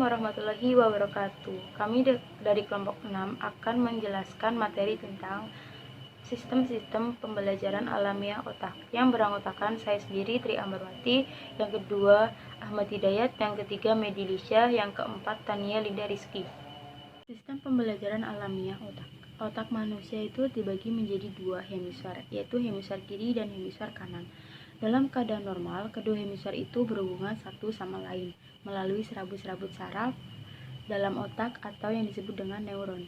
warahmatullahi wabarakatuh. Kami dari kelompok 6 akan menjelaskan materi tentang sistem-sistem pembelajaran alamiah otak yang beranggotakan saya sendiri, Tri Ambarwati, yang kedua Ahmad Hidayat, yang ketiga Medi Lisha, yang keempat Tania Linda Rizky. Sistem pembelajaran alamiah otak. Otak manusia itu dibagi menjadi dua hemisfer, yaitu hemisfer kiri dan hemisfer kanan. Dalam keadaan normal, kedua hemisfer itu berhubungan satu sama lain melalui serabut-serabut saraf dalam otak atau yang disebut dengan neuron.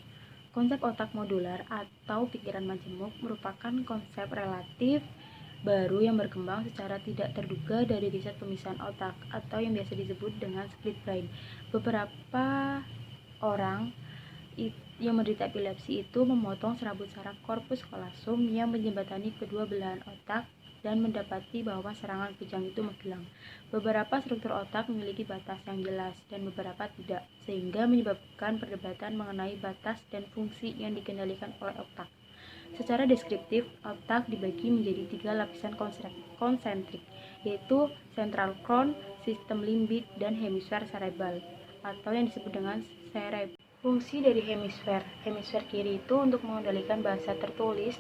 Konsep otak modular atau pikiran majemuk merupakan konsep relatif baru yang berkembang secara tidak terduga dari riset pemisahan otak atau yang biasa disebut dengan split brain. Beberapa orang yang menderita epilepsi itu memotong serabut saraf korpus callosum yang menjembatani kedua belahan otak dan mendapati bahwa serangan kejang itu menghilang. Beberapa struktur otak memiliki batas yang jelas dan beberapa tidak, sehingga menyebabkan perdebatan mengenai batas dan fungsi yang dikendalikan oleh otak. Secara deskriptif, otak dibagi menjadi tiga lapisan konsentrik, yaitu central crown, sistem limbik, dan hemisfer cerebral, atau yang disebut dengan cerebellum. Fungsi dari hemisfer kiri itu untuk mengendalikan bahasa tertulis,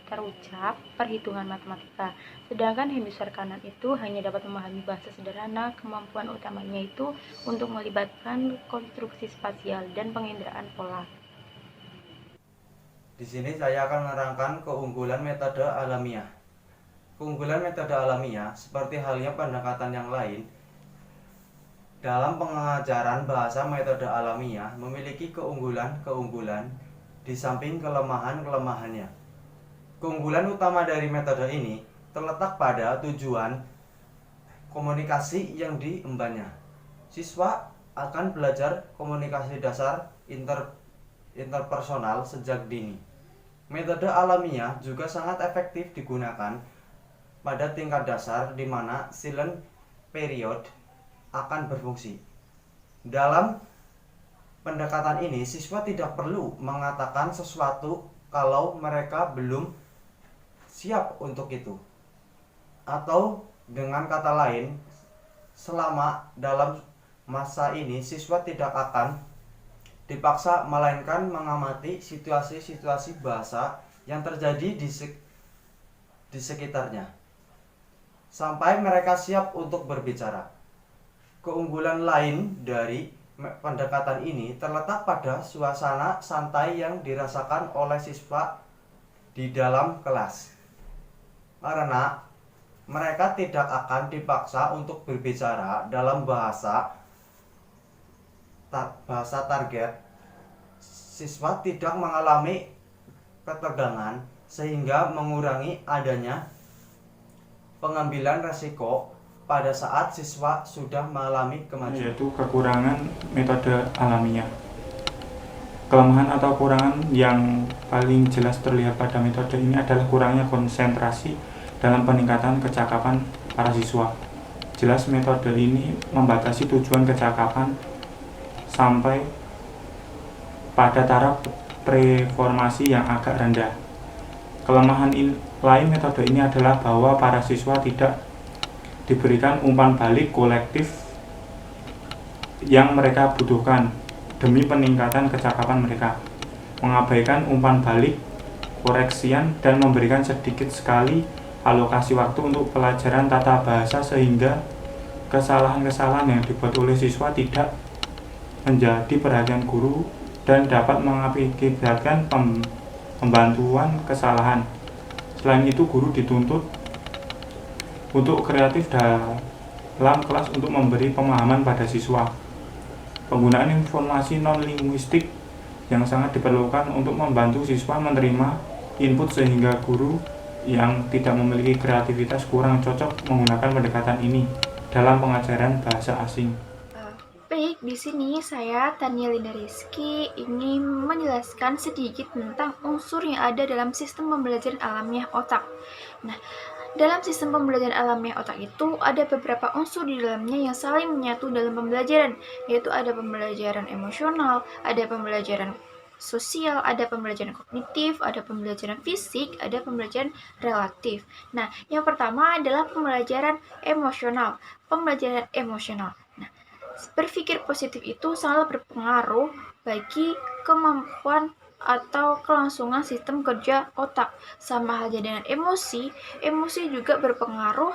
terucap, perhitungan matematika. Sedangkan hemisfer kanan itu hanya dapat memahami bahasa sederhana. Kemampuan utamanya itu untuk melibatkan konstruksi spasial dan penginderaan pola. Di sini saya akan menerangkan keunggulan metode alamiah. Keunggulan metode alamiah seperti halnya pendekatan yang lain. Dalam pengajaran bahasa, metode alamiah memiliki keunggulan-keunggulan di samping kelemahan-kelemahannya. Keunggulan utama dari metode ini terletak pada tujuan komunikasi yang diembannya. Siswa akan belajar komunikasi dasar interpersonal sejak dini. Metode alamiah juga sangat efektif digunakan pada tingkat dasar di mana silent period akan berfungsi. Dalam pendekatan ini, siswa tidak perlu mengatakan sesuatu kalau mereka belum siap untuk itu. Atau dengan kata lain, selama dalam masa ini siswa tidak akan dipaksa melainkan mengamati situasi-situasi bahasa yang terjadi di sekitarnya sampai mereka siap untuk berbicara. Keunggulan lain dari pendekatan ini terletak pada suasana santai yang dirasakan oleh siswa di dalam kelas, karena mereka tidak akan dipaksa untuk berbicara dalam bahasa target. Siswa tidak mengalami ketegangan sehingga mengurangi adanya pengambilan resiko pada saat siswa sudah mengalami kemajuan. Yaitu kekurangan metode alamiah. Kelemahan atau kurangan yang paling jelas terlihat pada metode ini adalah kurangnya konsentrasi dalam peningkatan kecakapan para siswa. Jelas metode ini membatasi tujuan kecakapan sampai pada taraf preformasi yang agak rendah. Kelemahan lain metode ini adalah bahwa para siswa tidak diberikan umpan balik kolektif yang mereka butuhkan demi peningkatan kecakapan mereka, mengabaikan umpan balik koreksian dan memberikan sedikit sekali alokasi waktu untuk pelajaran tata bahasa sehingga kesalahan-kesalahan yang dibuat oleh siswa tidak menjadi perhatian guru dan dapat mengakibatkan pembantuan kesalahan. Selain itu, guru dituntut untuk kreatif dalam kelas untuk memberi pemahaman pada siswa. Penggunaan informasi non-linguistik yang sangat diperlukan untuk membantu siswa menerima input sehingga guru yang tidak memiliki kreativitas kurang cocok menggunakan pendekatan ini dalam pengajaran bahasa asing. Baik, di sini saya Tania Linda Rizky ingin menjelaskan sedikit tentang unsur yang ada dalam sistem pembelajaran alamiah otak. Nah, dalam sistem pembelajaran alamiah otak itu ada beberapa unsur di dalamnya yang saling menyatu dalam pembelajaran, yaitu ada pembelajaran emosional, ada pembelajaran sosial, ada pembelajaran kognitif, ada pembelajaran fisik, ada pembelajaran relatif. Nah, yang pertama adalah pembelajaran emosional. Pembelajaran emosional. Nah, berpikir positif itu sangat berpengaruh bagi kemampuan atau kelangsungan sistem kerja otak. Sama halnya dengan emosi, emosi juga berpengaruh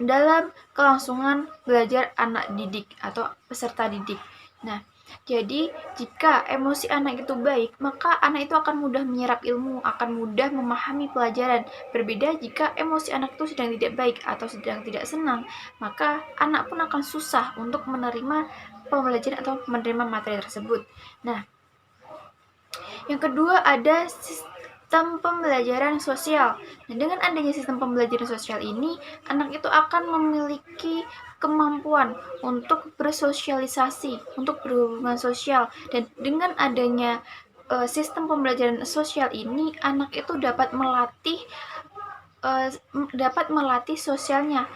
dalam kelangsungan belajar anak didik atau peserta didik. Nah, jadi jika emosi anak itu baik, maka anak itu akan mudah menyerap ilmu, akan mudah memahami pelajaran. Berbeda jika emosi anak itu sedang tidak baik atau sedang tidak senang, maka anak pun akan susah untuk menerima pembelajaran atau menerima materi tersebut. Nah, yang kedua ada sistem pembelajaran sosial. Nah, dengan adanya sistem pembelajaran sosial ini, anak itu akan memiliki kemampuan untuk bersosialisasi, untuk berhubungan sosial. Dan dengan adanya sistem pembelajaran sosial ini, anak itu dapat melatih sosialnya,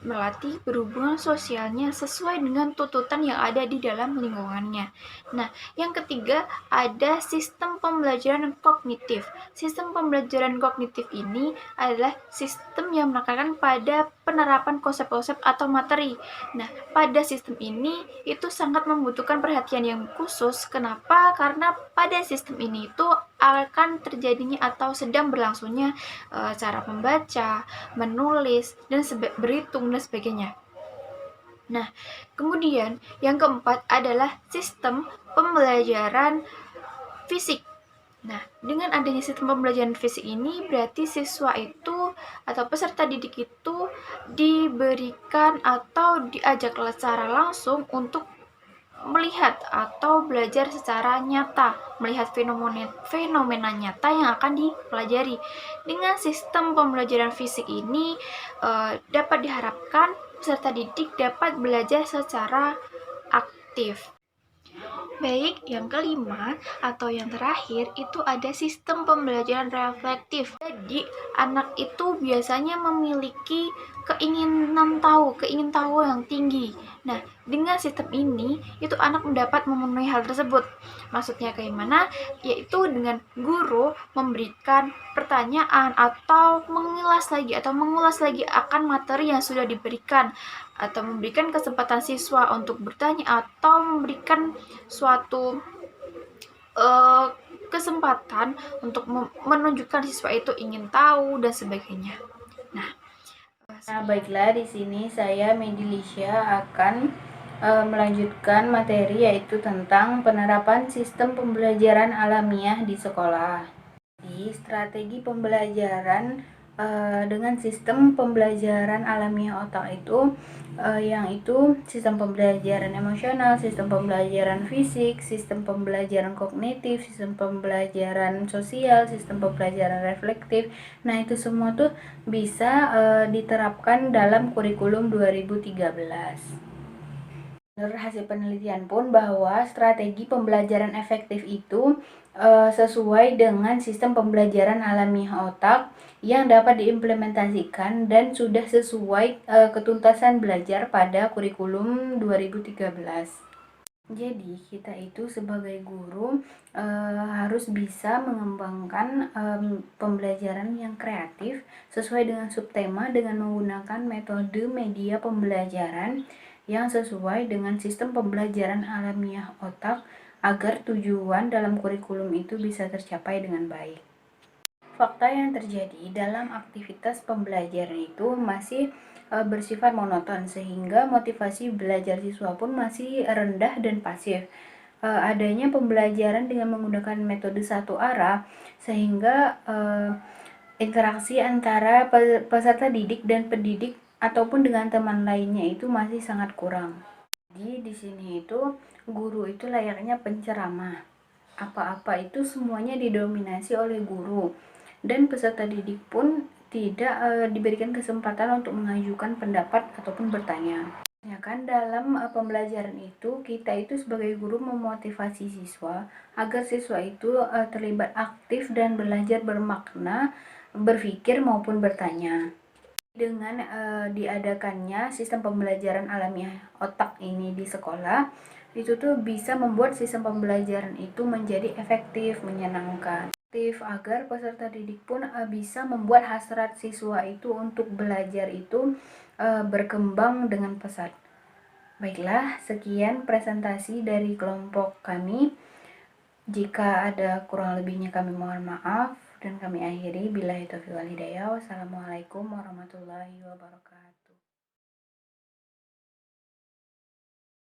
melatih berhubungan sosialnya sesuai dengan tuntutan yang ada di dalam lingkungannya. Nah, yang ketiga ada sistem pembelajaran kognitif. Sistem pembelajaran kognitif ini adalah sistem yang menekankan pada penerapan konsep-konsep atau materi. Nah, pada sistem ini itu sangat membutuhkan perhatian yang khusus. Kenapa? Karena pada sistem ini itu akan terjadinya atau sedang berlangsungnya cara membaca, menulis, dan berhitung dan sebagainya. Nah, kemudian yang keempat adalah sistem pembelajaran fisik. Nah, dengan adanya sistem pembelajaran fisik ini berarti siswa itu atau peserta didik itu diberikan atau diajak secara langsung untuk melihat atau belajar secara nyata, melihat fenomena nyata yang akan dipelajari. Dengan sistem pembelajaran fisik ini dapat diharapkan peserta didik dapat belajar secara aktif. Baik, yang kelima atau yang terakhir itu ada sistem pembelajaran reflektif. Jadi, anak itu biasanya memiliki keinginan tahu yang tinggi. Nah, dengan sistem ini, itu anak mendapat memenuhi hal tersebut. Maksudnya kayak mana? Yaitu dengan guru memberikan pertanyaan atau mengulas lagi akan materi yang sudah diberikan, atau memberikan kesempatan siswa untuk bertanya atau memberikan suatu kesempatan untuk menunjukkan siswa itu ingin tahu dan sebagainya. Nah, baiklah, di sini saya Medilisha akan melanjutkan materi yaitu tentang penerapan sistem pembelajaran alamiah di sekolah. Di strategi pembelajaran dengan sistem pembelajaran alamiah otak itu yang itu sistem pembelajaran emosional, sistem pembelajaran fisik, sistem pembelajaran kognitif, sistem pembelajaran sosial, sistem pembelajaran reflektif. Nah, itu semua tuh bisa diterapkan dalam kurikulum 2013. Menurut hasil penelitian pun bahwa strategi pembelajaran efektif itu sesuai dengan sistem pembelajaran alamiah otak yang dapat diimplementasikan dan sudah sesuai ketuntasan belajar pada kurikulum 2013. Jadi kita itu sebagai guru harus bisa mengembangkan pembelajaran yang kreatif sesuai dengan subtema dengan menggunakan metode media pembelajaran yang sesuai dengan sistem pembelajaran alamiah otak agar tujuan dalam kurikulum itu bisa tercapai dengan baik. Fakta yang terjadi dalam aktivitas pembelajaran itu masih bersifat monoton sehingga motivasi belajar siswa pun masih rendah dan pasif. Adanya pembelajaran dengan menggunakan metode satu arah sehingga interaksi antara peserta didik dan pendidik ataupun dengan teman lainnya itu masih sangat kurang. Jadi di sini itu guru itu layaknya penceramah. Apa-apa itu semuanya didominasi oleh guru dan peserta didik pun tidak diberikan kesempatan untuk mengajukan pendapat ataupun bertanya. Ya kan, dalam pembelajaran itu kita itu sebagai guru memotivasi siswa agar siswa itu terlibat aktif dan belajar bermakna, berpikir maupun bertanya. Dengan diadakannya sistem pembelajaran alamiah otak ini di sekolah, itu tuh bisa membuat sistem pembelajaran itu menjadi efektif, menyenangkan, agar peserta didik pun bisa membuat hasrat siswa itu untuk belajar itu berkembang dengan pesat. Baiklah, sekian presentasi dari kelompok kami. Jika ada kurang lebihnya kami mohon maaf dan kami akhiri. Billahi taufiq wal hidayah. Wassalamualaikum warahmatullahi wabarakatuh.